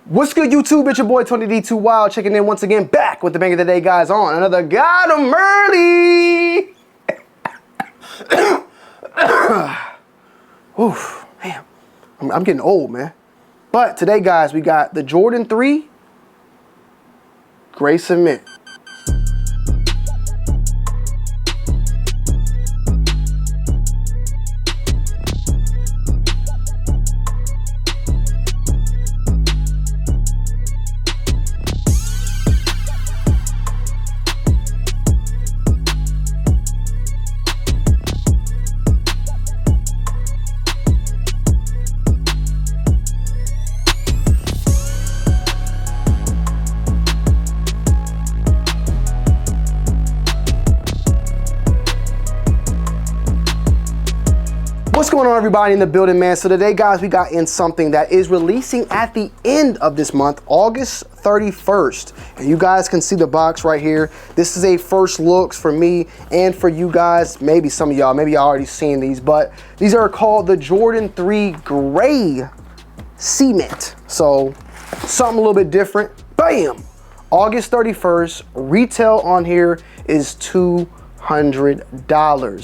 What's good, YouTube? It's your boy Tonyd2wild checking in once again, back with the bang of the day, guys, on another Got 'em Early. Oof, man, I'm getting old, man. But today, guys, we got the Jordan 3 Gray Cement. What's going on, everybody in the building, man? So today, guys, we got in something that is releasing at the end of this month, August 31st. And you guys can see the box right here. This is a first looks for me and for you guys. Maybe some of y'all, maybe y'all already seen these, but these are called the Jordan 3 Gray Cement. So something a little bit different. Bam! August 31st, retail on here is $200.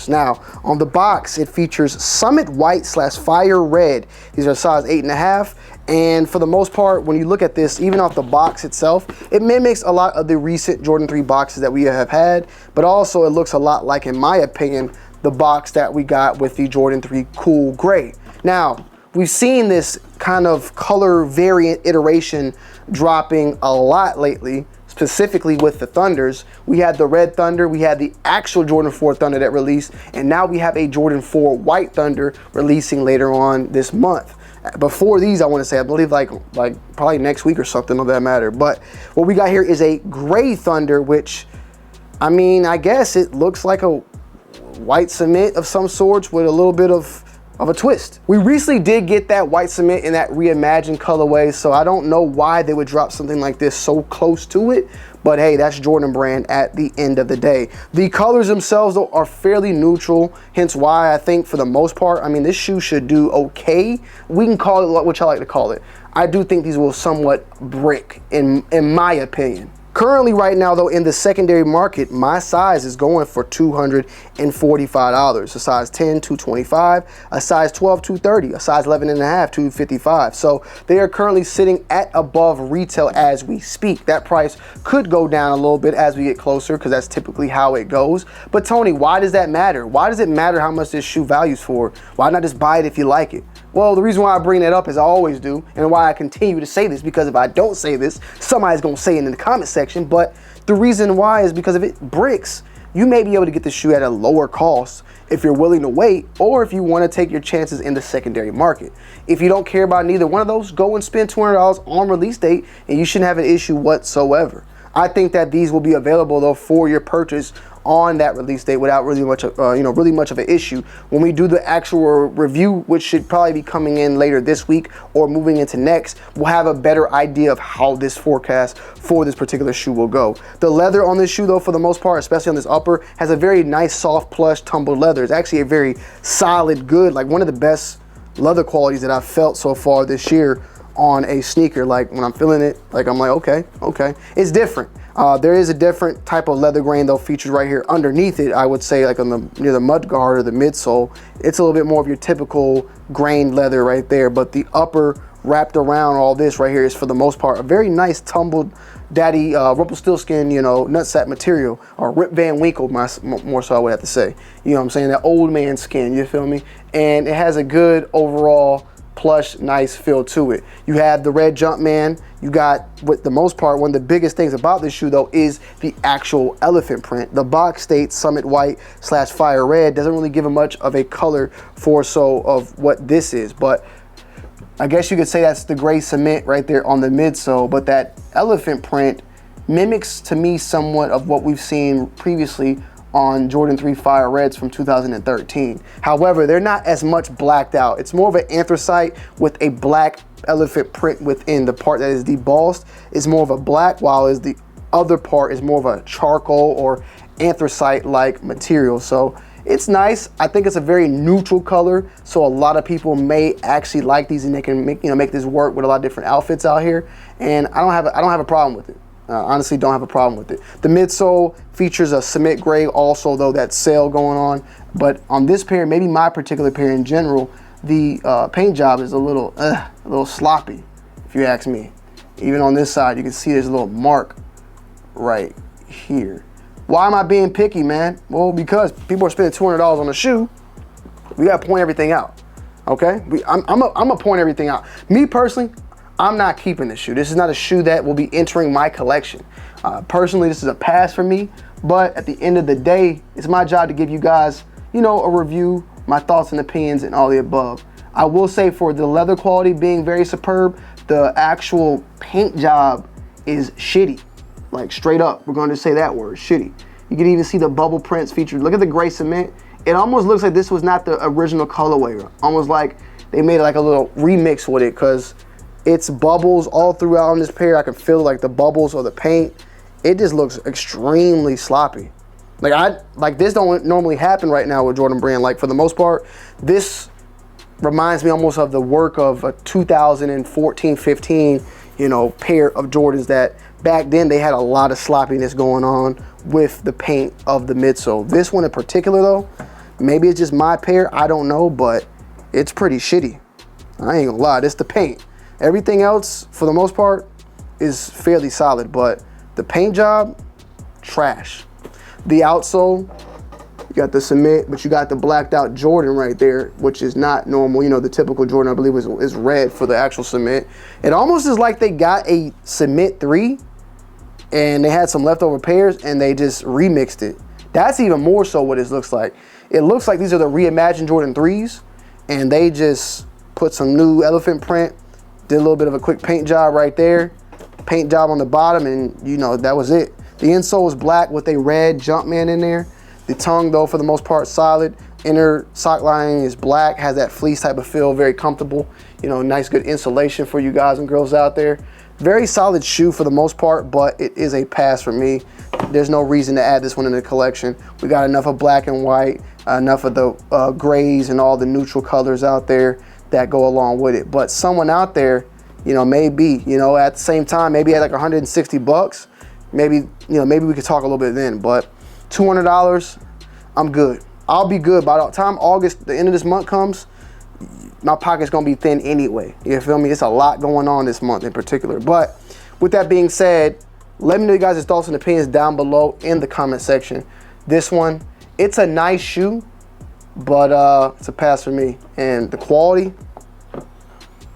Now, on the box, it features Summit White / Fire Red. These are size 8.5. And for the most part, when you look at this, even off the box itself, it mimics a lot of the recent Jordan 3 boxes that we have had, but also it looks a lot like, in my opinion, the box that we got with the Jordan 3 Cool Gray. Now, we've seen this kind of color variant iteration dropping a lot lately, specifically with the Thunders. We had the Red Thunder, we had the actual Jordan 4 Thunder that released, and now we have a Jordan 4 White Thunder releasing later on this month. Before these, I want to say, I believe like probably next week or something of that matter. But what we got here is a Gray Thunder, which, I mean, I guess it looks like a white cement of some sorts with a little bit of a twist. We recently did get that white cement in that reimagined colorway, so I don't know why they would drop something like this so close to it, but hey, that's Jordan brand at the end of the day. The colors themselves, though, are fairly neutral, hence why I think for the most part, I mean, this shoe should do okay. We can call it what I like to call it. I do think these will somewhat brick, in my opinion. Currently, right now, though, in the secondary market, my size is going for $245. A size 10, $225. A size 12, $230. A size 11.5, $255. So they are currently sitting at above retail as we speak. That price could go down a little bit as we get closer, because that's typically how it goes. But Tony, why does that matter? Why does it matter how much this shoe values for? Why not just buy it if you like it? Well, the reason why I bring that up, as I always do, and why I continue to say this, because if I don't say this, somebody's gonna say it in the comment section, but the reason why is because if it bricks, you may be able to get the shoe at a lower cost if you're willing to wait, or if you wanna take your chances in the secondary market. If you don't care about neither one of those, go and spend $200 on release date, and you shouldn't have an issue whatsoever. I think that these will be available, though, for your purchase on that release date without really much of an issue. When we do the actual review, which should probably be coming in later this week or moving into next, we'll have a better idea of how this forecast for this particular shoe will go. The leather on this shoe, though, for the most part, especially on this upper, has a very nice, soft, plush, tumbled leather. It's actually a very solid, good, like one of the best leather qualities that I've felt so far this year on a sneaker. Like when I'm feeling it, like I'm like, okay, it's different. There is a different type of leather grain, though, featured right here underneath it. I would say, like on the near the mud guard or the midsole, it's a little bit more of your typical grained leather right there. But the upper wrapped around all this right here is, for the most part, a very nice tumbled daddy Rumpelstiltskin, nutsack material, or Rip Van Winkle, more so I would have to say. You know what I'm saying? That old man skin, you feel me? And it has a good overall plush, nice feel to it. You have the red Jumpman. You got, with the most part, one of the biggest things about this shoe, though, is the actual elephant print. The box states Summit White / Fire Red. Doesn't really give much of a color for so of what this is, but I guess you could say that's the gray cement right there on the midsole. But that elephant print mimics, to me, somewhat of what we've seen previously on Jordan 3 Fire Reds from 2013. However, they're not as much blacked out. It's more of an anthracite with a black elephant print within. The part that is debossed is more of a black, while the other part is more of a charcoal or anthracite-like material. So It's nice. I think it's a very neutral color, so a lot of people may actually like these, and they can make, make this work with a lot of different outfits out here. And I don't have a problem with it. Honestly, don't have a problem with it. The midsole features a cement gray also, though, that's sale going on. But on this pair, maybe my particular pair in general, the paint job is a little sloppy, if you ask me. Even on this side, you can see there's a little mark right here. Why am I being picky, man? Well, because people are spending $200 on a shoe. We gotta point everything out, okay? I'm gonna point everything out. Me personally, I'm not keeping this shoe. This is not a shoe that will be entering my collection. Personally, this is a pass for me, but at the end of the day, it's my job to give you guys, a review, my thoughts and opinions and all the above. I will say, for the leather quality being very superb, the actual paint job is shitty. Like, straight up, we're going to say that word, shitty. You can even see the bubble prints featured. Look at the gray cement. It almost looks like this was not the original colorway. Almost like they made like a little remix with it, because it's bubbles all throughout on this pair. I can feel like the bubbles or the paint. It just looks extremely sloppy. Like this don't normally happen right now with Jordan Brand. Like, for the most part, this reminds me almost of the work of a 2014-15, pair of Jordans that back then they had a lot of sloppiness going on with the paint of the midsole. This one in particular, though, maybe it's just my pair, I don't know, but it's pretty shitty. I ain't gonna lie, it's the paint. Everything else, for the most part, is fairly solid, but the paint job, trash. The outsole, you got the cement, but you got the blacked out Jordan right there, which is not normal. The typical Jordan, I believe, is red for the actual cement. It almost is like they got a cement 3 and they had some leftover pairs and they just remixed it. That's even more so what it looks like. It looks like these are the reimagined Jordan 3s, and they just put some new elephant print, did a little bit of a quick paint job right there, paint job on the bottom, and that was it. The insole is black with a red Jumpman in there. The tongue, though, for the most part, solid. Inner sock lining is black, has that fleece type of feel, very comfortable. Nice good insulation for you guys and girls out there. Very solid shoe for the most part, but it is a pass for me. There's no reason to add this one in the collection. We got enough of black and white, enough of the grays and all the neutral colors out there that go along with it. But someone out there, maybe, at the same time, maybe at like 160 bucks, maybe we could talk a little bit then. But $200, I'm good. I'll be good by the time August, the end of this month comes. My pocket's gonna be thin anyway. You feel me? It's a lot going on this month in particular. But with that being said, let me know you guys' thoughts and opinions down below in the comment section. This one, it's a nice shoe, but it's a pass for me. And the quality,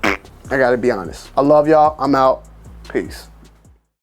I gotta be honest. I love y'all. I'm out. Peace.